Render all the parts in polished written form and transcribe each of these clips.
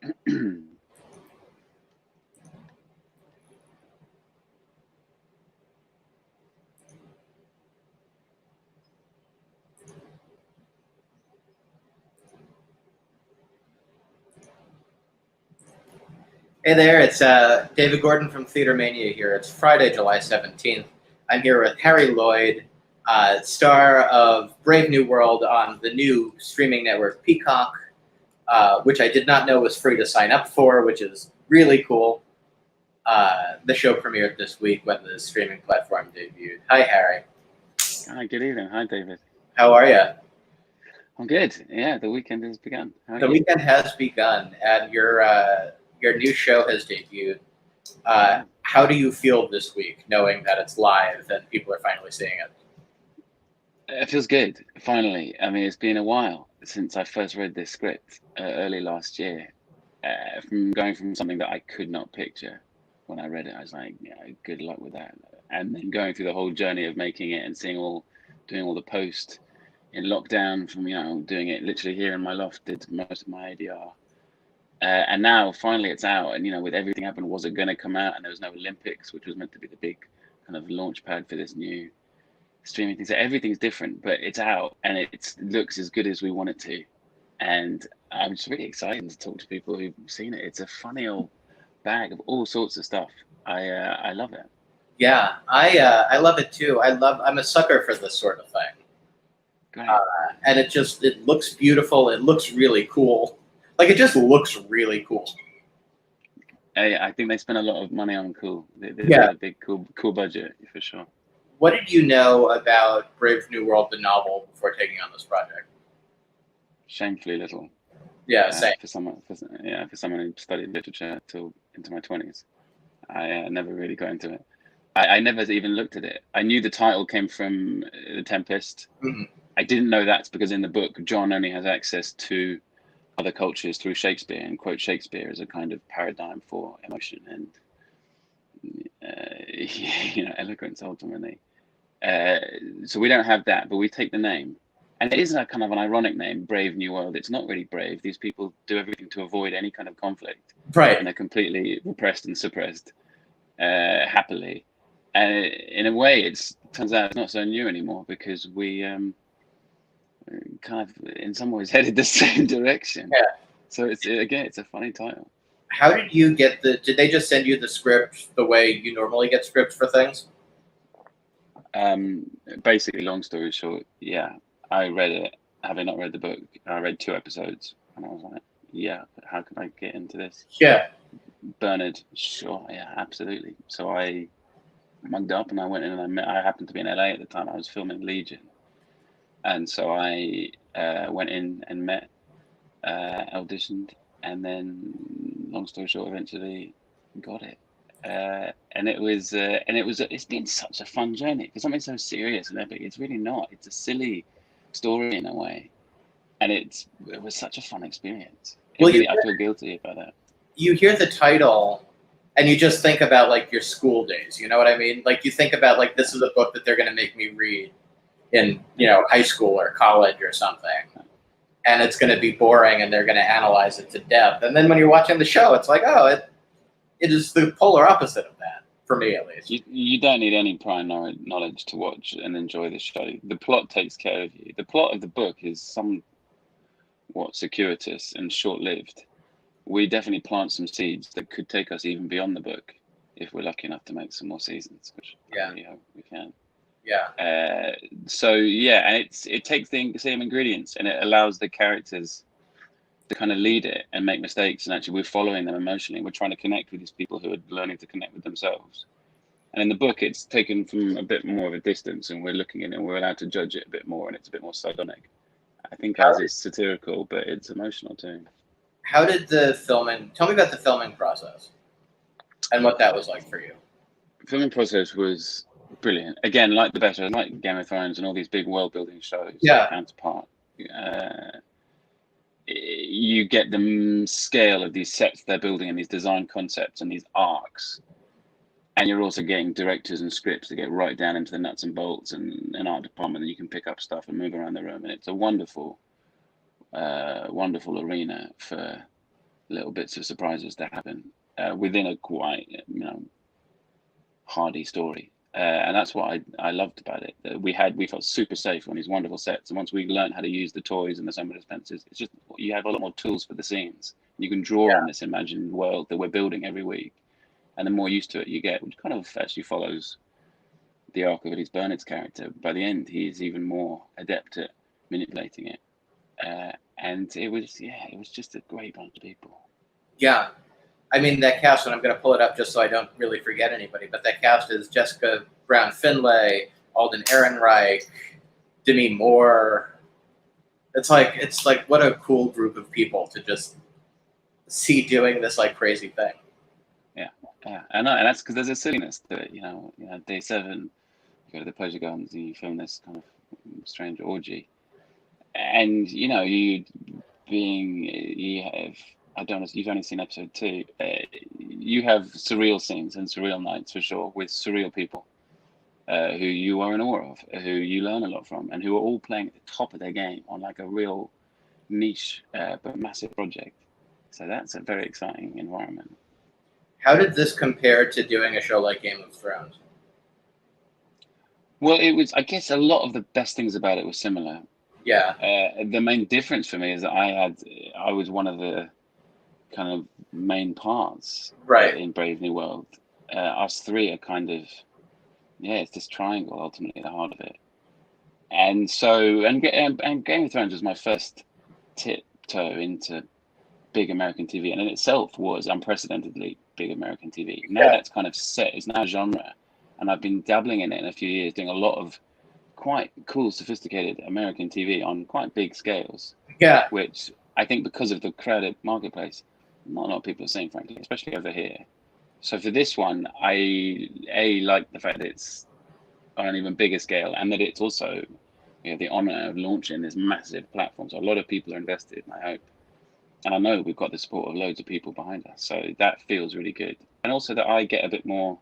Hey there, it's David Gordon from TheaterMania here. It's Friday, July 17th. I'm here with Harry Lloyd, star of Brave New World on the new streaming network Peacock, which I did not know was free to sign up for, which is really cool. The show premiered this week when the streaming platform debuted. Hi, Harry. Hi, good evening. Hi, David. How are you? I'm good. Yeah, the weekend has begun. The weekend has begun, and your new show has debuted. How do you feel this week, knowing that it's live and people are finally seeing it? It feels good, finally. I mean, it's been a while since I first read this script early last year. From going from something that I could not picture when I read it, I was like, yeah, good luck with that. And then going through the whole journey of making it and doing all the post in lockdown, from doing it literally here in my loft, did most of my ADR. And now finally it's out, and with everything happened, was it going to come out? And there was no Olympics, which was meant to be the big kind of launch pad for this new streaming thing. So everything's different, but it's out and it looks as good as we want it to. And I'm just really excited to talk to people who've seen it. It's a funny old bag of all sorts of stuff. I love it. Yeah, I love it too. I'm a sucker for this sort of thing. Great. And it looks beautiful. It looks really cool. Like, it just looks really cool. I think they spent a lot of money on cool. They Yeah. had a big cool budget for sure. What did you know about Brave New World, the novel, before taking on this project? Shamefully little. Yeah, same. For someone who studied literature till into my 20s, I never really got into it. I never even looked at it. I knew the title came from The Tempest. Mm-hmm. I didn't know that's because in the book, John only has access to other cultures through Shakespeare, and quote Shakespeare as a kind of paradigm for emotion and eloquence ultimately. So we don't have that, but we take the name, and it is a kind of an ironic name, Brave New World. It's not really brave. These people do everything to avoid any kind of conflict, right? And they're completely repressed and suppressed, happily. And in a way, it turns out it's not so new anymore, because we kind of, in some ways, headed the same direction. Yeah. So it's a funny title. How did you get did they just send you the script the way you normally get scripts for things? Basically, long story short, yeah, I read it, having not read the book. I read 2 episodes and I was like, yeah, how can I get into this? Yeah. Bernard, sure, yeah, absolutely. So I mugged up and I went in and I happened to be in LA at the time. I was filming Legion. And so I went in and met, auditioned, and then, long story short, eventually got it. It's been such a fun journey. For something so serious and epic, it's really not. It's a silly story in a way, and it was such a fun experience. I feel guilty about that. You hear the title, and you just think about like your school days. You know what I mean? Like, you think about like, this is a book that they're going to make me read in high school or college or something, and it's going to be boring, and they're going to analyze it to depth. And then when you're watching the show, it's like, oh, it is the polar opposite of that, for me at least. You don't need any prior knowledge to watch and enjoy the show. The plot takes care of you. The plot of the book is somewhat circuitous and short-lived. We definitely plant some seeds that could take us even beyond the book if we're lucky enough to make some more seasons, which I really hope we can. Yeah. So yeah, and it takes the same ingredients, and it allows the characters to kind of lead it and make mistakes, and actually we're following them emotionally. We're trying to connect with these people who are learning to connect with themselves. And in the book, it's taken from a bit more of a distance, and we're looking at it and we're allowed to judge it a bit more, and it's a bit more sardonic. I think as it's satirical, but it's emotional too. How did tell me about the filming process and what that was like for you? The filming process was brilliant. Again, like like Game of Thrones and all these big world building shows, counterpart. You get the scale of these sets they're building and these design concepts and these arcs, and you're also getting directors and scripts that get right down into the nuts and bolts, and an art department that you can pick up stuff and move around the room, and it's a wonderful arena for little bits of surprises to happen within a quite hardy story. And that's what I loved about it. We felt super safe on these wonderful sets, and once we learned how to use the toys and the summer dispensers, it's just you have a lot more tools for the scenes. You can draw on this imagined world that we're building every week, and the more used to it you get, which kind of actually follows the arc of Elise Bernard's character. By the end, he's even more adept at manipulating it, and it was just a great bunch of people. Yeah. I mean, that cast, and I'm going to pull it up just so I don't really forget anybody, but that cast is Jessica Brown Finlay, Alden Ehrenreich, Demi Moore. It's like what a cool group of people to just see doing this like crazy thing. Yeah, I know, and that's because there's a silliness to it. Day 7, you go to the pleasure gardens and you film this kind of strange orgy, and you have. I don't know. You've only seen episode 2. You have surreal scenes and surreal nights for sure with surreal people who you are in awe of, who you learn a lot from, and who are all playing at the top of their game on like a real niche but massive project. So that's a very exciting environment. How did this compare to doing a show like Game of Thrones? Well, it was. I guess a lot of the best things about it were similar. Yeah. The main difference for me is that I was one of the kind of main parts in Brave New World. Us 3 are kind of it's this triangle ultimately at the heart of it, and so and Game of Thrones was my first tiptoe into big American TV, and in itself was unprecedentedly big American TV. Now that's kind of set; it's now a genre, and I've been dabbling in it in a few years, doing a lot of quite cool, sophisticated American TV on quite big scales. Yeah. Which I think because of the crowded marketplace, not a lot of people are seeing, frankly, especially over here. So for this one, I like the fact that it's on an even bigger scale, and that it's also the honor of launching this massive platform. So a lot of people are invested, and I hope, and I know we've got the support of loads of people behind us. So that feels really good, and also that I'm a bit more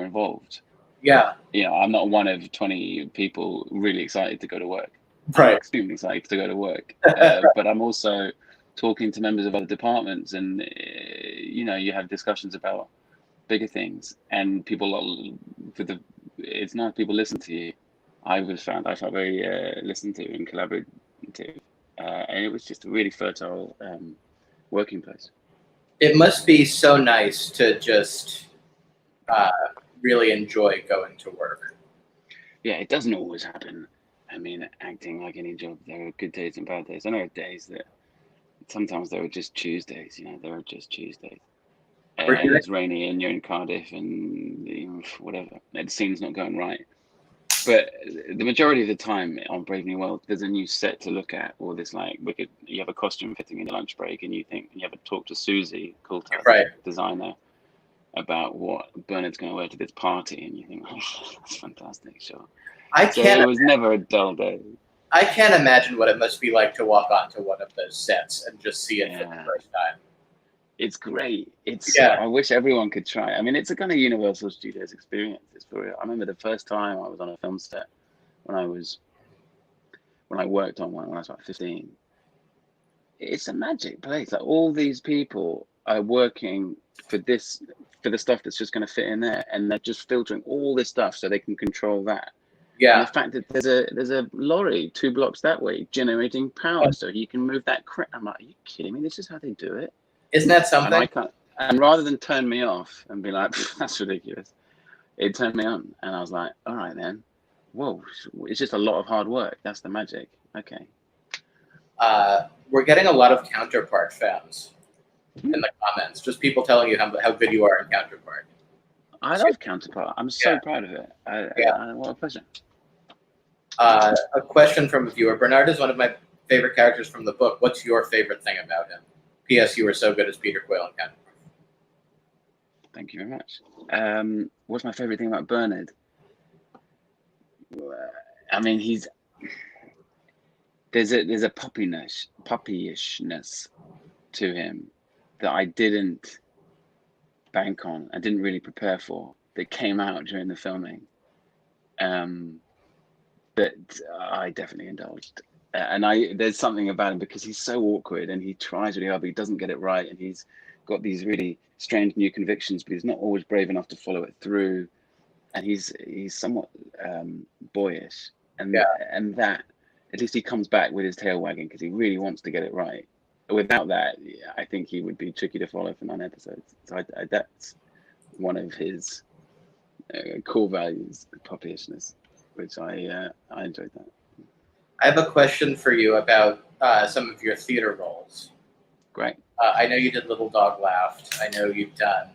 involved. Yeah. I'm not one of 20 people really excited to go to work. Right. I'm extremely excited to go to work, but I'm also talking to members of other departments, and you have discussions about bigger things, and it's nice people listen to you. I felt very listened to and collaborative, and it was just a really fertile working place. It must be so nice to just really enjoy going to work. Yeah, it doesn't always happen. I mean, acting, like any job, there are good days and bad days. I know there are days that sometimes there are just Tuesdays, there are just Tuesdays. And it's rainy and you're in Cardiff and whatever. The scene's not going right. But the majority of the time on Brave New World, there's a new set to look at, or this you have a costume fitting in your lunch break, and you have a talk to Susie, designer, about what Bernard's going to wear to this party, and you think, oh, that's fantastic, sure. It was never a dull day. I can't imagine what it must be like to walk onto one of those sets and just see it for the first time. It's great. I wish everyone could try it. I mean, it's a kind of Universal Studios experience. It's for real. I remember the first time I was on a film set when I worked on one when I was about 15. It's a magic place. Like, all these people are working for the stuff that's just going to fit in there, and they're just filtering all this stuff so they can control that. Yeah. And the fact that there's a lorry 2 blocks that way generating power so you can move that crap. I'm like, are you kidding me? This is how they do it. Isn't that something? And rather than turn me off and be like, that's ridiculous, it turned me on, and I was like, all right then. Whoa, it's just a lot of hard work. That's the magic. Okay. We're getting a lot of Counterpart fans in the comments. Just people telling you how good you are in Counterpart. I love Counterpart. I'm so proud of it. What a pleasure. A question from a viewer. Bernard is one of my favorite characters from the book. What's your favorite thing about him? P.S. You were so good as Peter Quill in Counterpart. Thank you very much. What's my favorite thing about Bernard? I mean, there's a puppyishness to him that I didn't bank on. I didn't really prepare for. That came out during the filming. That I definitely indulged. And there's something about him because he's so awkward and he tries really hard, but he doesn't get it right, and he's got these really strange new convictions, but he's not always brave enough to follow it through, and he's somewhat boyish, and that at least he comes back with his tail wagging because he really wants to get it right. Without that, I think he would be tricky to follow for 9 episodes. So that's one of his core values, puppyishness, which I enjoyed that. I have a question for you about some of your theater roles. Great. I know you did Little Dog Laughed. I know you've done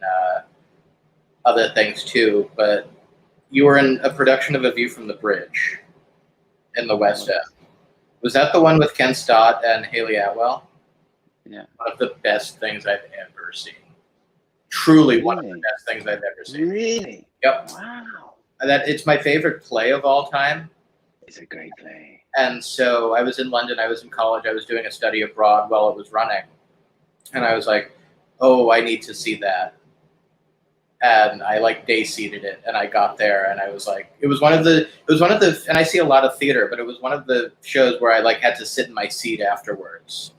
other things too, but you were in a production of A View from the Bridge in the West End. Was that the one with Ken Stott and Haley Atwell? Yeah. One of the best things I've ever seen. Truly one of the best things I've ever seen. Really? Yep. Wow. It's my favorite play of all time. It's a great play. And so I was in London, I was in college, I was doing a study abroad while it was running. And I was like, oh, I need to see that. And I like day seated it, and I got there, and I was like, it was one of the, and I see a lot of theater, but it was one of the shows where I like had to sit in my seat afterwards.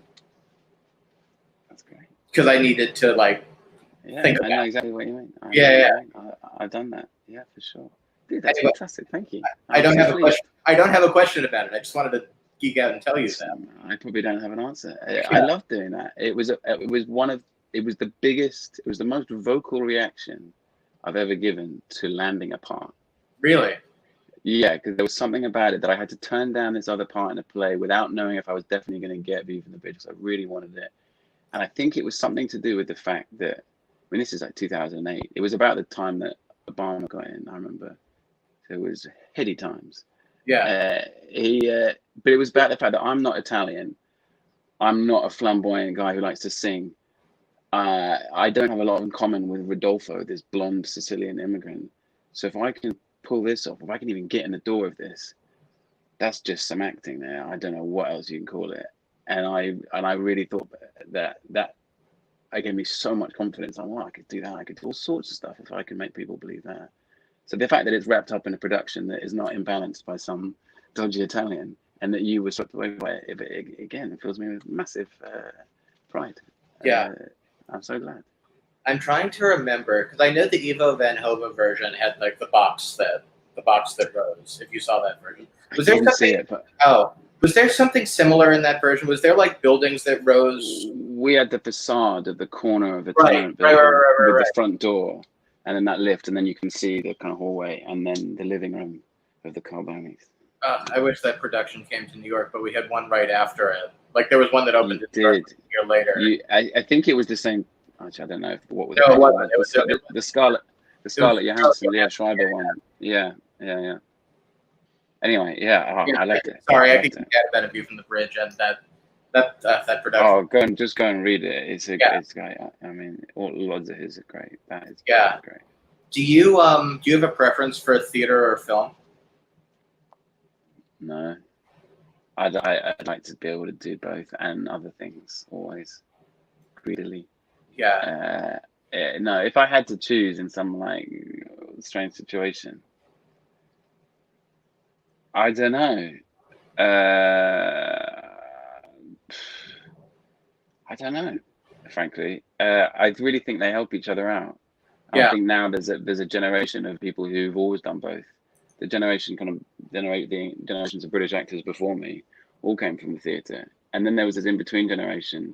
That's great. Because I needed to like think about I know exactly what you mean. I've done that. Yeah, for sure. Dude, that's fantastic. Thank you. I don't have a question. I don't have a question about it. I just wanted to geek out and tell you that. I probably don't have an answer. I love doing that. It was the biggest. It was the most vocal reaction I've ever given to landing a part. Really? Yeah, because there was something about it that I had to turn down this other part in a play without knowing if I was definitely going to get View from the Bridge, because I really wanted it. And I think it was something to do with the fact that, I mean, this is like 2008. It was about the time that Obama got in, I remember. So it was heady times. Yeah. But it was about the fact that I'm not Italian. I'm not a flamboyant guy who likes to sing. I don't have a lot in common with Rodolfo, this blonde Sicilian immigrant. So if I can pull this off, if I can even get in the door of this, that's just some acting there. I don't know what else you can call it. And I really thought that gave me so much confidence. I'm like, I could do that. I could do all sorts of stuff if I can make people believe that. So the fact that it's wrapped up in a production that is not imbalanced by some dodgy Italian, and that you were swept away by it, again, it fills me with massive pride. Yeah. I'm so glad. I'm trying to remember, because I know the Ivo Van Hove version had like the box that rose. If you saw that version, was there something? See it, but... Oh, was there something similar in that version? Was there like buildings that rose? We had the facade at the corner of a tenement building with the front door, and then that lift, and then you can see the kind of hallway, and then the living room of the Carbonis. I wish that production came to New York, but we had one right after it. Like there was one that opened a year later. I think it was the same. Actually, I don't know what was. No, it wasn't. It was the Scarlett Johansson, Leah Schreiber one. Yeah. Anyway, I liked it. Sorry, I could get a better View from the Bridge, and that production. Oh, go and read it. It's great. I mean, all lots of his are great. That is great. Do you have a preference for theater or film? No, I'd like to be able to do both and other things always, greedily. Yeah. No, if I had to choose in some like strange situation, I don't know. I don't know, frankly. I really think they help each other out. I think now there's a generation of people who've always done both. The generations of British actors before me all came from the theatre. And then there was this in-between generation.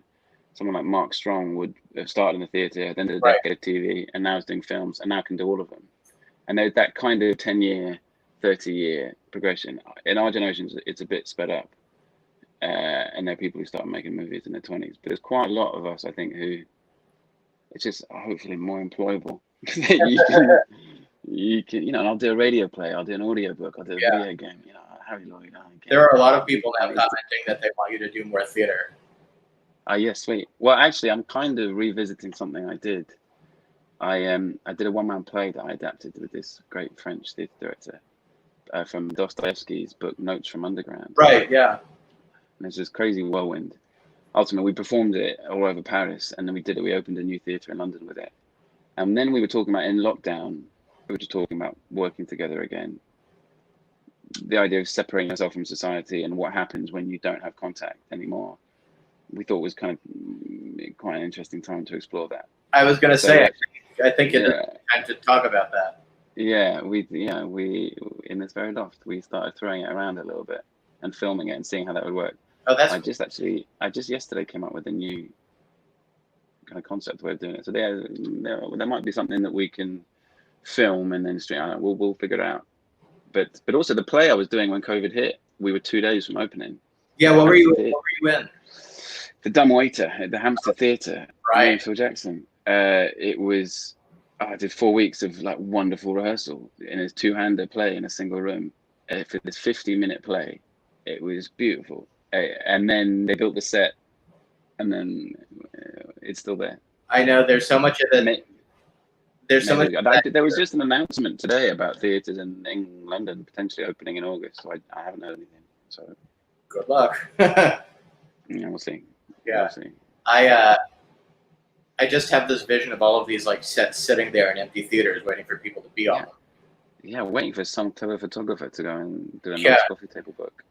Someone like Mark Strong would have started in the theatre, then did a decade of TV, and now is doing films, and now can do all of them. And there's that kind of 10-year, 30-year progression. In our generation, it's a bit sped up. And there are people who start making movies in their 20s. But there's quite a lot of us, I think, who it's just hopefully more employable. You can, I'll do a radio play, I'll do an audio book, I'll do a video game, Harry Lloyd. There are a lot of people now commenting that they want you to do more theater. Yes, sweet. Well, actually, I'm kind of revisiting something I did. I did a one-man play that I adapted with this great French theatre director from Dostoevsky's book Notes from Underground. Right, yeah. And it's this crazy whirlwind. Ultimately, we performed it all over Paris, and then we opened a new theatre in London with it. And then we were talking about in lockdown, we were just talking about working together again. the idea of separating yourself from society and what happens when you don't have contact anymore, we thought was kind of quite an interesting time to explore that. I was going to So, say, I think it's yeah, time to talk about that. yeah, we in this very loft, we started throwing it around a little bit and filming it and seeing how that would work. Oh, that's I just yesterday came up with a new kind of concept way of doing it. So there might be something that we can film and then stream. I don't know, we'll figure it out. But also the play I was doing when COVID hit, we were 2 days from opening. Yeah, what were you in? The Dumb Waiter at the Hampstead Theatre. Right. Phil Jackson. It was. I did 4 weeks of like wonderful rehearsal in a two-hander play in a single room for this 50-minute play. It was beautiful. And then they built the set, and then it's still there. I know there's so much of it. There's so much. There was just an announcement today about theatres in London potentially opening in August. So I haven't heard anything. So good luck. Yeah, we'll see. Yeah. We'll see. I just have this vision of all of these like sets sitting there in empty theaters waiting for people to be on them. Yeah, waiting for some clever photographer to go and do a nice coffee table book.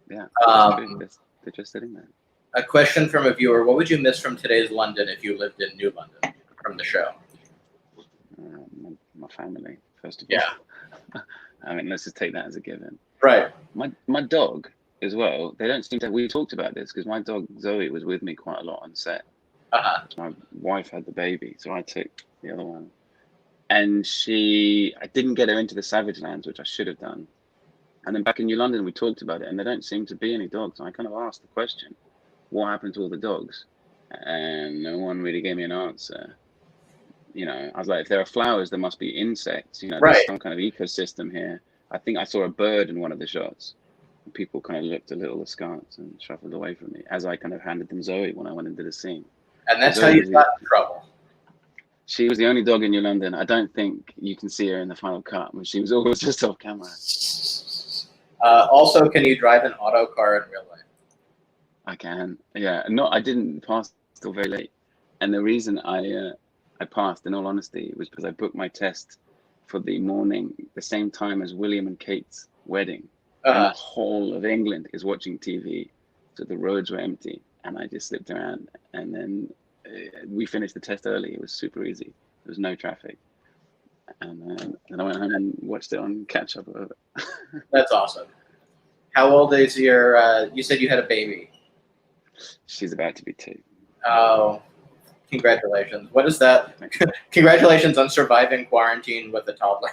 Yeah, they're just sitting there. A question from a viewer: what would you miss from today's London if you lived in New London from the show? My family, first of all. Yeah. I mean, let's just take that as a given. Right. My dog as well. They don't seem to. We talked about this because my dog Zoe was with me quite a lot on set. My wife had the baby, so I took the other one, and I didn't get her into the Savage Lands, which I should have done. And then back in New London, we talked about it, and there don't seem to be any dogs. And I kind of asked the question, what happened to all the dogs? And no one really gave me an answer. You know, I was like, if there are flowers, there must be insects. You know, there's some kind of ecosystem here. I think I saw a bird in one of the shots. And people kind of looked a little askance and shuffled away from me as I kind of handed them Zoe when I went into the scene. And that's how you got in trouble. She was the only dog in New London. I don't think you can see her in the final cut, but she was always just off camera. Also, can you drive an auto car in real life? I can. Yeah. No, I didn't pass till very late. And the reason I passed, in all honesty, was because I booked my test for the morning, the same time as William and Kate's wedding. And the whole of England is watching TV, so the roads were empty. And I just slipped around, and then we finished the test early. It was super easy. There was no traffic, and then I went home and watched it on catch up. That's awesome. How old is your? You said you had a baby. She's about to be 2. Oh, congratulations! What is that? Congratulations on surviving quarantine with a toddler.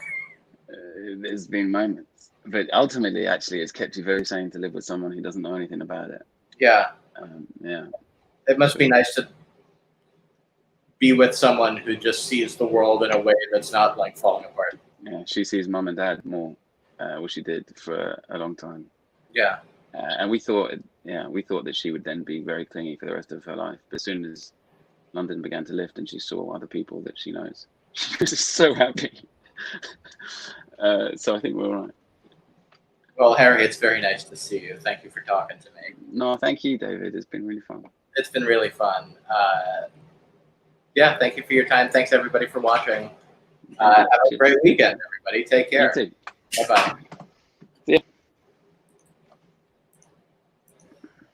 There's been moments, but ultimately, actually, it's kept you very sane to live with someone who doesn't know anything about it. Yeah. Yeah. It must be nice to be with someone who just sees the world in a way that's not like falling apart. Yeah, she sees mum and dad more, which she did for a long time. Yeah. And we thought that she would then be very clingy for the rest of her life. But as soon as London began to lift and she saw other people that she knows, she was so happy. So I think we're all right. Well, Harry, it's very nice to see you. Thank you for talking to me. No, thank you, David. It's been really fun. It's been really fun. Yeah, thank you for your time. Thanks, everybody, for watching. Have a great weekend, everybody. Take care. You too. Bye-bye.